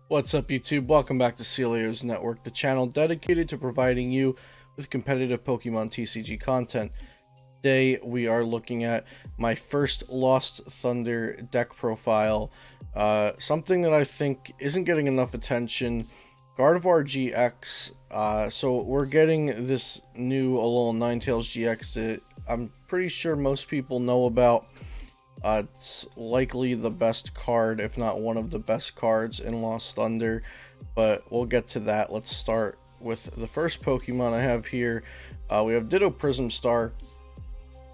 What's up, YouTube? Welcome back to Celio's Network, the channel dedicated to providing you with competitive Pokemon TCG content. Today we are looking at my first Lost Thunder deck profile, something that I think isn't getting enough attention, Gardevoir-GX. So we're getting this new Alolan Ninetales-GX that I'm pretty sure most people know about. It's likely the best card, if not one of the best cards in Lost Thunder, but we'll get to that. Let's start with the first Pokemon I have here. We have Ditto Prism Star,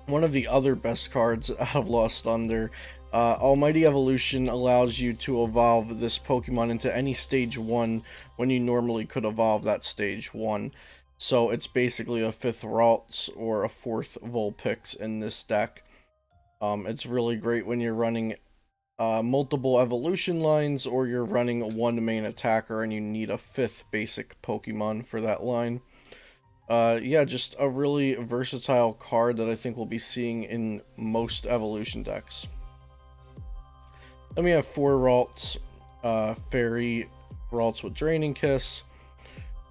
one of the other best cards out of Lost Thunder. Almighty Evolution allows you to evolve this Pokemon into any stage 1 when you normally could evolve that stage 1. So it's basically a 5th Ralts or a 4th Vulpix in this deck. It's really great when you're running multiple evolution lines, or you're running one main attacker and you need a 5th basic Pokemon for that line. Yeah, just a really versatile card that I think we'll be seeing in most evolution decks. Then we have 4 Ralts, Fairy Ralts with Draining Kiss.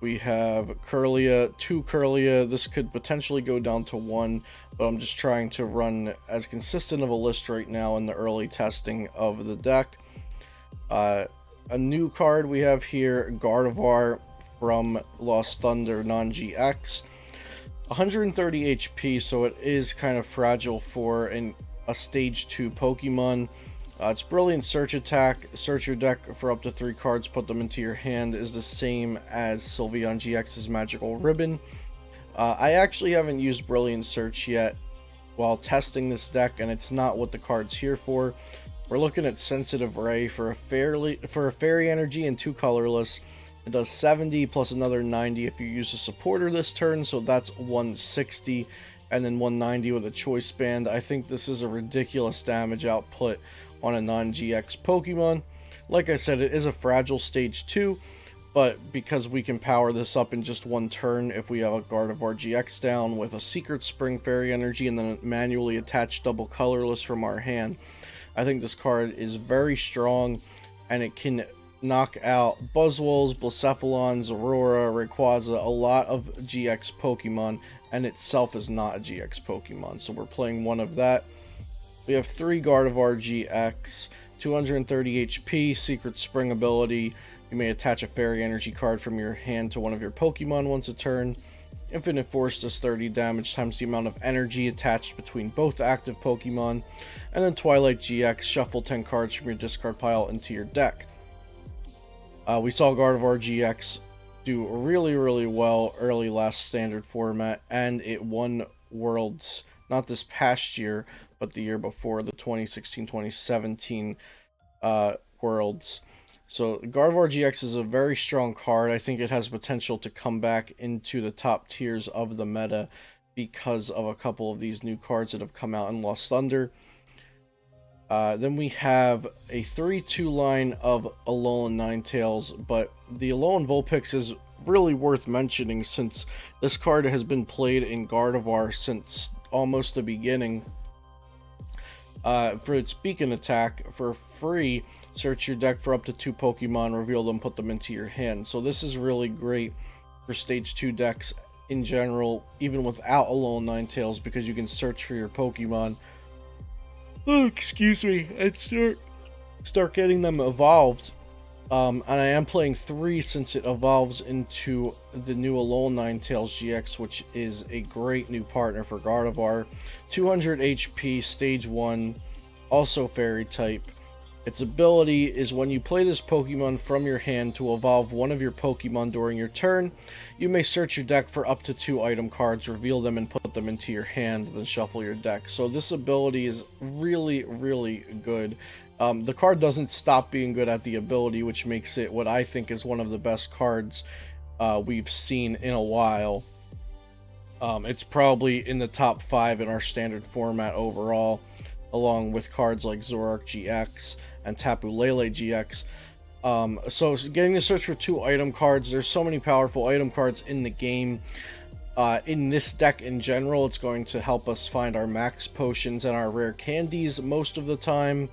We have Kirlia, 2 Kirlia. This could potentially go down to 1, but I'm just trying to run as consistent of a list right now in the early testing of the deck. A new card we have here, Gardevoir from Lost Thunder non-GX. 130 HP, so it is kind of fragile for a stage 2 Pokemon. It's Brilliant Search Attack. Search your deck for up to 3 cards, put them into your hand, is the same as Sylveon GX's Magical Ribbon. I actually haven't used Brilliant Search yet while testing this deck, and it's not what the card's here for. We're looking at Sensitive Ray for a Fairy Energy and 2 Colorless. It does 70 plus another 90 if you use a supporter this turn, so that's 160. And then 190 with a Choice Band. I think this is a ridiculous damage output on a non-GX Pokemon. Like I said, it is a fragile stage 2, but because we can power this up in just one turn if we have a Gardevoir GX down with a Secret Spring Fairy Energy and then manually attach double Colorless from our hand, I think this card is very strong, and it can knock out Buzzwoles, Blacephalons, Aurora, Rayquaza, a lot of GX Pokemon, and itself is not a GX Pokemon, so we're playing one of that. We have 3 Gardevoir GX, 230 HP, Secret Spring ability. You may attach a Fairy Energy card from your hand to one of your Pokemon once a turn. Infinite Force does 30 damage times the amount of energy attached between both active Pokemon. And then Twilight GX, shuffle 10 cards from your discard pile into your deck. We saw Gardevoir GX do really well early last standard format, and it won Worlds, not this past year, but the year before, the 2016-2017 Worlds. So Gardevoir GX is a very strong card. I think it has potential to come back into the top tiers of the meta because of a couple of these new cards that have come out in Lost Thunder. Then we have a 3-2 line of Alolan Ninetales, but the Alolan Vulpix is really worth mentioning since this card has been played in Gardevoir since almost the beginning. For its Beacon attack, for free, search your deck for up to 2 Pokemon, reveal them, put them into your hand. So this is really great for stage 2 decks in general, even without Alolan Ninetales, because you can search for your Pokemon. Oh, excuse me, and start getting them evolved. And I am playing 3 since it evolves into the new Alolan Ninetales-GX, which is a great new partner for Gardevoir. 200 HP, stage 1, also Fairy type. Its ability is when you play this Pokemon from your hand to evolve one of your Pokemon during your turn, you may search your deck for up to 2 item cards, reveal them, and put them into your hand, then shuffle your deck. So this ability is really good. The card doesn't stop being good at the ability, which makes it what I think is one of the best cards we've seen in a while. It's probably in the top 5 in our standard format overall, along with cards like Zoroark GX and Tapu Lele-GX. So getting to search for 2 item cards, there's so many powerful item cards in the game. In this deck in general, it's going to help us find our Max Potions and our Rare Candies most of the time.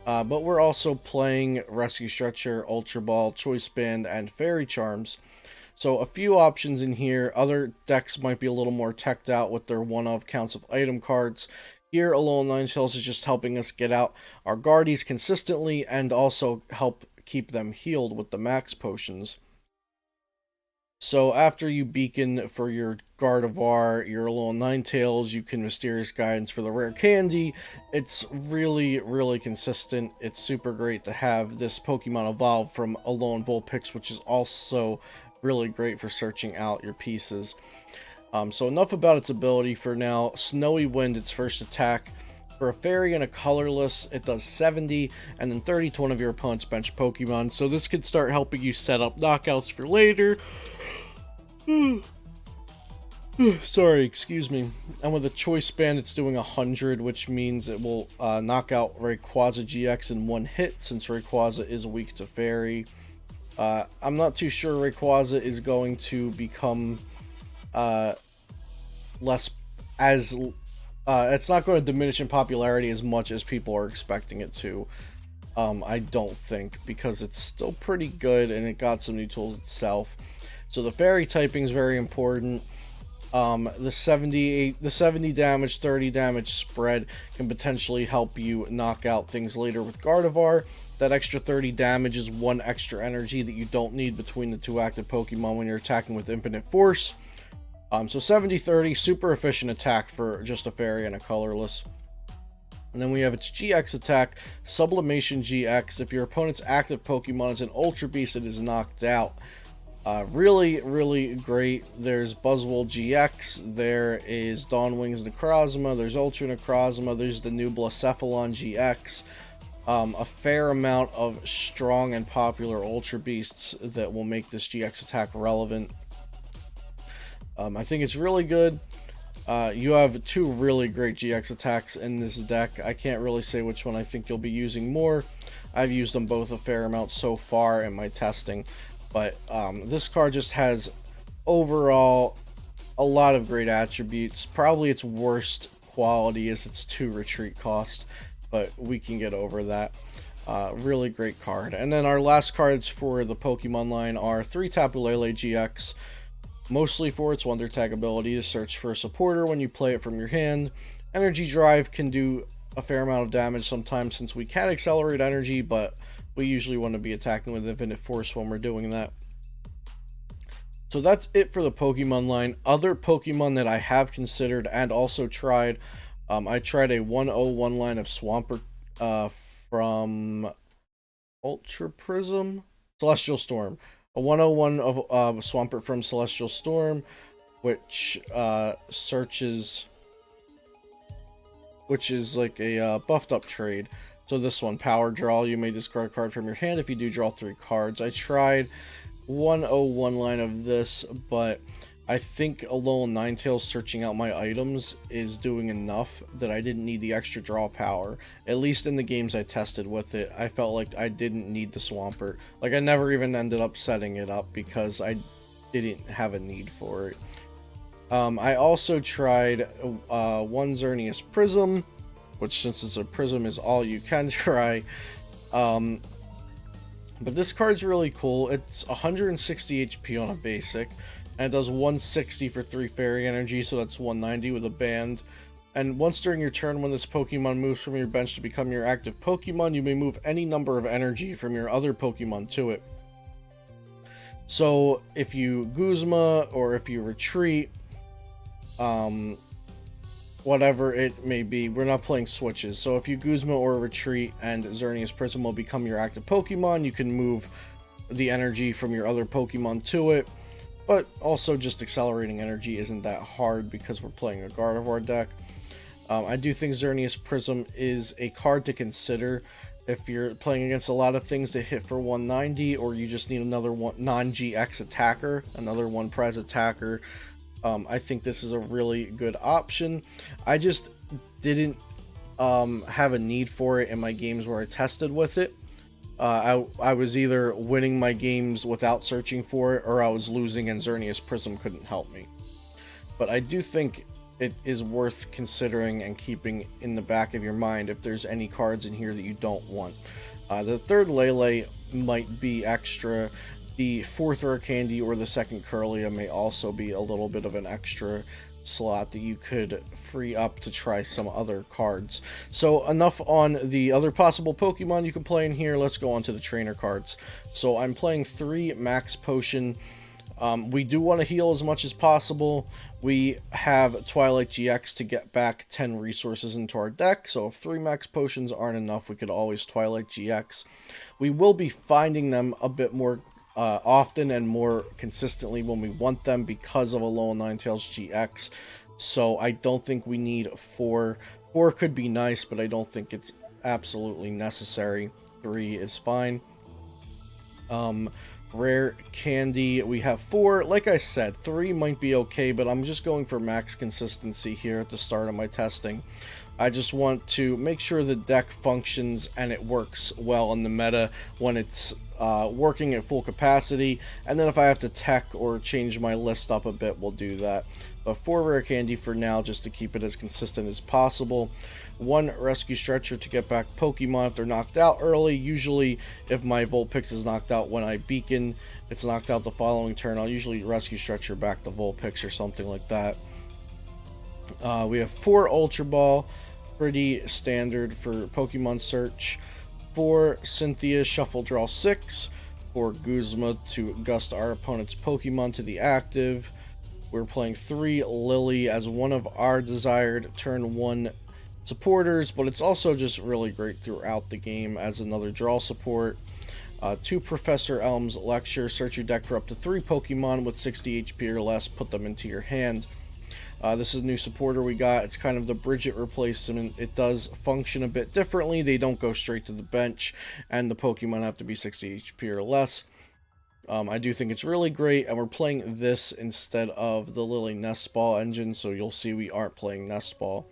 But we're also playing Rescue Stretcher, Ultra Ball, Choice Band, and Fairy Charms. So a few options in here. Other decks might be a little more teched out with their one-of counts of item cards. Here, Alolan Ninetales is just helping us get out our Guardies consistently and also help keep them healed with the Max Potions. So after you beacon for your Gardevoir, your Alolan Ninetales, you can Mysterious Guidance for the Rare Candy. It's really, really consistent. It's super great to have this Pokemon evolve from Alolan Vulpix, which is also really great for searching out your pieces. So enough about its ability for now. Snowy Wind, its first attack. For a Fairy and a Colorless, it does 70, and then 30 to one of your opponent's bench Pokemon. So this could start helping you set up knockouts for later. Sorry, excuse me. And with a Choice Band, it's doing 100, which means it will knock out Rayquaza GX in one hit, since Rayquaza is weak to Fairy. I'm not too sure Rayquaza is going to become less as... it's not going to diminish in popularity as much as people are expecting it to. I don't think, because it's still pretty good and it got some new tools itself. So the Fairy typing is very important. The 70 damage, 30 damage spread can potentially help you knock out things later with Gardevoir. That extra 30 damage is one extra energy that you don't need between the two active Pokemon when you're attacking with Infinite Force. So 70-30, super efficient attack for just a Fairy and a Colorless. And then we have its GX attack, Sublimation GX. If your opponent's active Pokemon is an Ultra Beast, it is knocked out. Really, really great. There's Buzzwole GX, there is Dawnwing's Necrozma, there's Ultra Necrozma, there's the new Blacephalon GX. A fair amount of strong and popular Ultra Beasts that will make this GX attack relevant. I think it's really good. You have two really great GX attacks in this deck. I can't really say which one I think you'll be using more. I've used them both a fair amount so far in my testing. But this card just has overall a lot of great attributes. Probably its worst quality is its 2 retreat cost, but we can get over that. Really great card. And then our last cards for the Pokemon line are 3 Tapu Lele-GX, mostly for its Wonder Tag ability to search for a supporter when you play it from your hand. Energy Drive can do a fair amount of damage sometimes since we can accelerate energy, but we usually want to be attacking with Infinite Force when we're doing that. So that's it for the Pokemon line. Other Pokemon that I have considered and also tried, I tried a 101 line of Swampert from Ultra Prism? Celestial Storm. A 101 of Swampert from Celestial Storm, which is like a buffed up trade. So this one, Power Draw, you may discard a card from your hand if you do draw 3 cards. I tried 101 line of this, but I think Alolan Ninetales searching out my items is doing enough that I didn't need the extra draw power. At least in the games I tested with it, I felt like I didn't need the Swampert. Like, I never even ended up setting it up because I didn't have a need for it. I also tried one Xerneas Prism, which, since it's a prism, is all you can try. But this card's really cool. It's 160 HP on a basic, and it does 160 for 3 Fairy Energy, so that's 190 with a band. And once during your turn, when this Pokemon moves from your bench to become your active Pokemon, you may move any number of energy from your other Pokemon to it. So if you Guzma, or if you retreat, whatever it may be, we're not playing switches. So if you Guzma or retreat and Xerneas Prism will become your active Pokemon, you can move the energy from your other Pokemon to it. But also, just accelerating energy isn't that hard because we're playing a Gardevoir deck. I do think Xerneas Prism is a card to consider if you're playing against a lot of things that hit for 190, or you just need another non-GX attacker, another 1-prize attacker. I think this is a really good option. I just didn't have a need for it in my games where I tested with it. I was either winning my games without searching for it, or I was losing and Xerneas Prism couldn't help me. But I do think it is worth considering and keeping in the back of your mind if there's any cards in here that you don't want. The third Lele might be extra. The fourth Rare Candy or the second Kirlia may also be a little bit of an extra slot that you could free up to try some other cards. So enough on the other possible Pokemon you can play in here. Let's go on to the trainer cards. So I'm playing 3 Max Potion. We do want to heal as much as possible. We have Twilight GX to get back 10 resources into our deck, so if 3 Max Potions aren't enough, we could always Twilight GX. We will be finding them a bit more often and more consistently when we want them because of Alolan Ninetales-GX, so I don't think we need 4. 4 could be nice, but I don't think it's absolutely necessary. 3 is fine. Rare Candy, we have 4. Like I said, 3 might be okay, but I'm just going for max consistency here at the start of my testing. I just want to make sure the deck functions and it works well in the meta when it's working at full capacity, and then if I have to tech or change my list up a bit, we'll do that. But 4 Rare Candy for now, just to keep it as consistent as possible. 1 Rescue Stretcher to get back Pokemon if they're knocked out early. Usually, if my Vulpix is knocked out when I beacon, it's knocked out the following turn, I'll usually Rescue Stretcher back the Vulpix or something like that. We have 4 Ultra Ball, pretty standard for Pokemon search. 4 Cynthia Shuffle Draw 6. 4 Guzma to gust our opponent's Pokemon to the active. We're playing 3 Lillie as one of our desired turn 1 supporters, but it's also just really great throughout the game as another draw support. 2 Professor Elm's Lecture. Search your deck for up to 3 Pokemon with 60 HP or less. Put them into your hand. This is a new supporter we got. It's kind of the Bridget replacement. It does function a bit differently. They don't go straight to the bench, and the Pokemon have to be 60 HP or less. I do think it's really great, and we're playing this instead of the Lillie Nest Ball engine, so you'll see we aren't playing Nest Ball.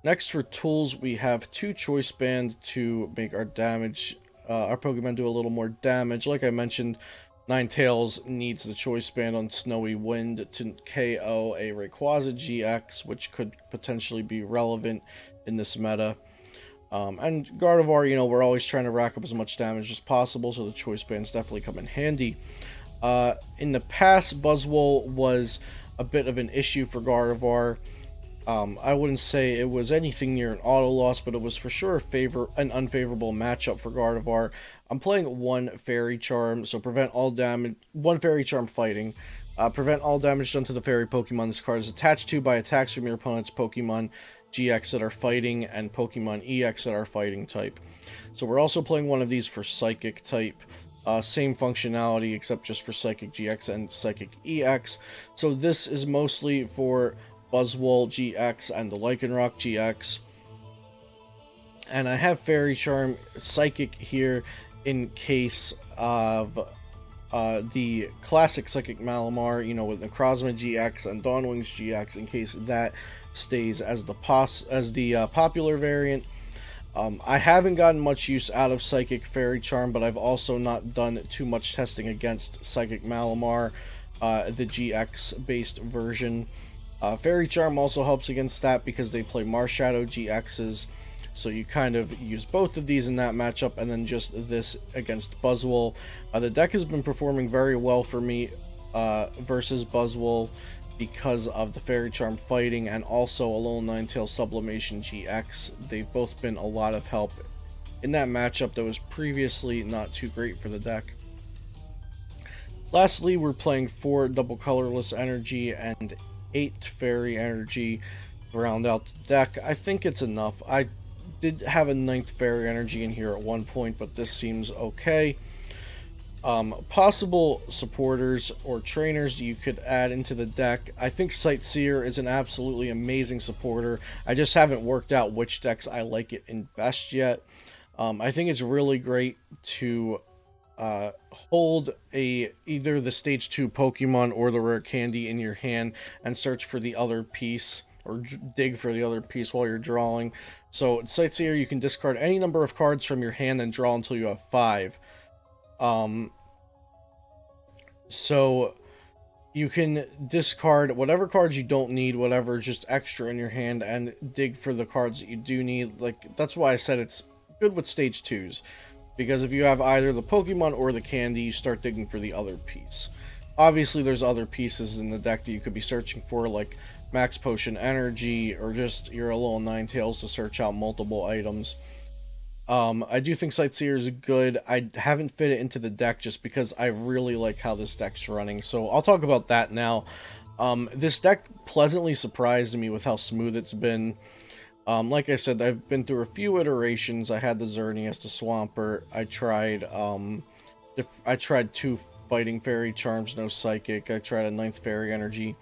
Next for tools, we have 2 Choice Band to make our Pokemon do a little more damage. Like I mentioned, Ninetales needs the Choice Band on Snowy Wind to KO a Rayquaza GX, which could potentially be relevant in this meta. And Gardevoir, you know, we're always trying to rack up as much damage as possible, so the Choice Bands definitely come in handy. In the past, Buzzwole was a bit of an issue for Gardevoir. I wouldn't say it was anything near an auto loss, but it was for sure an unfavorable matchup for Gardevoir. I'm playing 1 Fairy Charm, so prevent all damage. 1 Fairy Charm fighting. Prevent all damage done to the Fairy Pokemon this card is attached to by attacks from your opponent's Pokemon GX that are fighting and Pokemon EX that are fighting type. So we're also playing 1 of these for Psychic type. Same functionality except just for Psychic GX and Psychic EX. So this is mostly for Buzzwole GX and the Lycanroc GX. And I have Fairy Charm Psychic here in case of the classic Psychic Malamar, you know, with Necrozma GX and Dawnwings GX, in case that stays as the popular variant. I haven't gotten much use out of Psychic Fairy Charm, but I've also not done too much testing against Psychic Malamar, the GX based version. Fairy Charm also helps against that because they play Marshadow GXs, so you kind of use both of these in that matchup, and then just this against Buzzwole. The deck has been performing very well for me versus Buzzwole because of the Fairy Charm fighting and also Alolan Ninetales Sublimation GX. They've both been a lot of help in that matchup that was previously not too great for the deck. Lastly, we're playing 4 double Colorless Energy and 8 Fairy Energy to round out the deck. I think it's enough. I did have a 9th Fairy Energy in here at one point, but this seems okay. Possible supporters or trainers you could add into the deck. I think Sightseer is an absolutely amazing supporter. I just haven't worked out which decks I like it in best yet. I think it's really great to hold either the stage 2 Pokemon or the Rare Candy in your hand and search for the other piece, or dig for the other piece while you're drawing. So Sightseer, you can discard any number of cards from your hand and draw until you have 5. So you can discard whatever cards you don't need, whatever just extra in your hand, and dig for the cards that you do need. Like, that's why I said it's good with stage 2s, because if you have either the Pokemon or the candy, you start digging for the other piece. Obviously, there's other pieces in the deck that you could be searching for, like Max Potion Energy, or just your Alolan Ninetales to search out multiple items. I do think Sightseer is good. I haven't fit it into the deck just because I really like how this deck's running, so I'll talk about that now. This deck pleasantly surprised me with how smooth it's been. Like I said, I've been through a few iterations. I had the Xerneas, the Swampert. I tried 2 Fighting Fairy Charms, no Psychic. I tried a 9th Fairy Energy.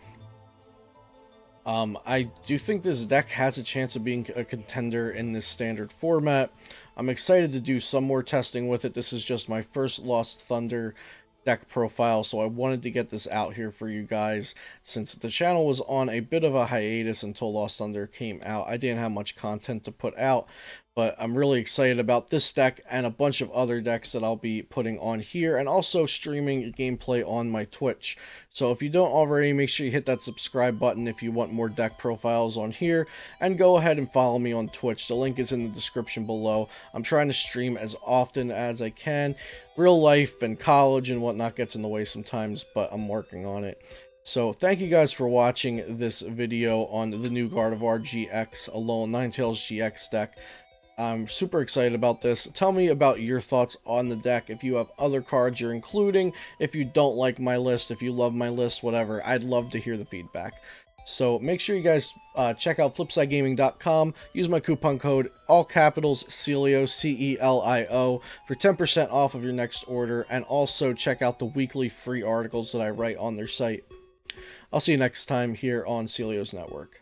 I do think this deck has a chance of being a contender in this standard format. I'm excited to do some more testing with it. This is just my first Lost Thunder deck profile, so I wanted to get this out here for you guys. Since the channel was on a bit of a hiatus until Lost Thunder came out, I didn't have much content to put out, but I'm really excited about this deck and a bunch of other decks that I'll be putting on here, and also streaming gameplay on my Twitch. So if you don't already, make sure you hit that subscribe button if you want more deck profiles on here, and go ahead and follow me on Twitch. The link is in the description below. I'm trying to stream as often as I can. Real life and college and whatnot gets in the way sometimes, but I'm working on it. So thank you guys for watching this video on the new Gardevoir-GX Alolan Ninetales-GX deck. I'm super excited about this. Tell me about your thoughts on the deck. If you have other cards you're including, if you don't like my list, if you love my list, whatever. I'd love to hear the feedback. So make sure you guys check out flipsidegaming.com. Use my coupon code, all capitals, Celio, C-E-L-I-O, for 10% off of your next order. And also check out the weekly free articles that I write on their site. I'll see you next time here on Celio's Network.